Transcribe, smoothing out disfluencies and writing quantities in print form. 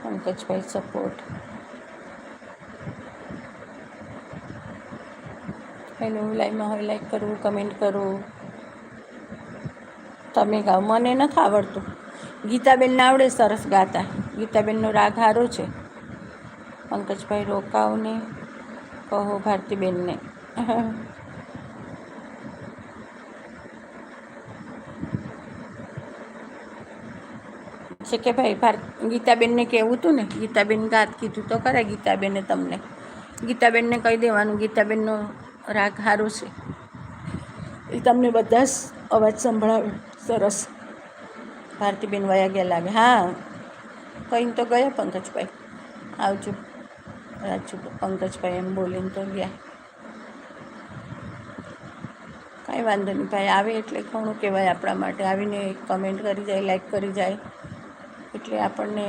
Pankajbhai support. Hello, લાઈવમાં હોય like કરવું, કમેન્ટ કરવું. તમે ગાઓ, મને નથી આવડતું. ગીતાબેનને આવડે સરસ ગાતા. ગીતાબેનનો રાગ સારો છે. પંકજભાઈ રોકાવને કહો ભારતીબેનને. છે કે ભાઈ ગીતાબેનને કહેવું હતું ને, ગીતાબેન ગાત કીધું તો ખરા ગીતાબેને તમને. ગીતાબેનને કહી દેવાનું, ગીતાબેનનો રાગ સારો છે, એ તમને બધા જ અવાજ સંભળાવે સરસ. ભારતીબેન વયા ગયા લાગે. હા, કહીને તો ગયા પંકજભાઈ, આવજો રાજુ. પંકજભાઈ એમ બોલીને તો ગયા. કાંઈ વાંધો નહીં ભાઈ, આવે એટલે ઘણું કહેવાય આપણા માટે. આવીને કમેન્ટ કરી જાય, લાઈક કરી જાય એટલે આપણને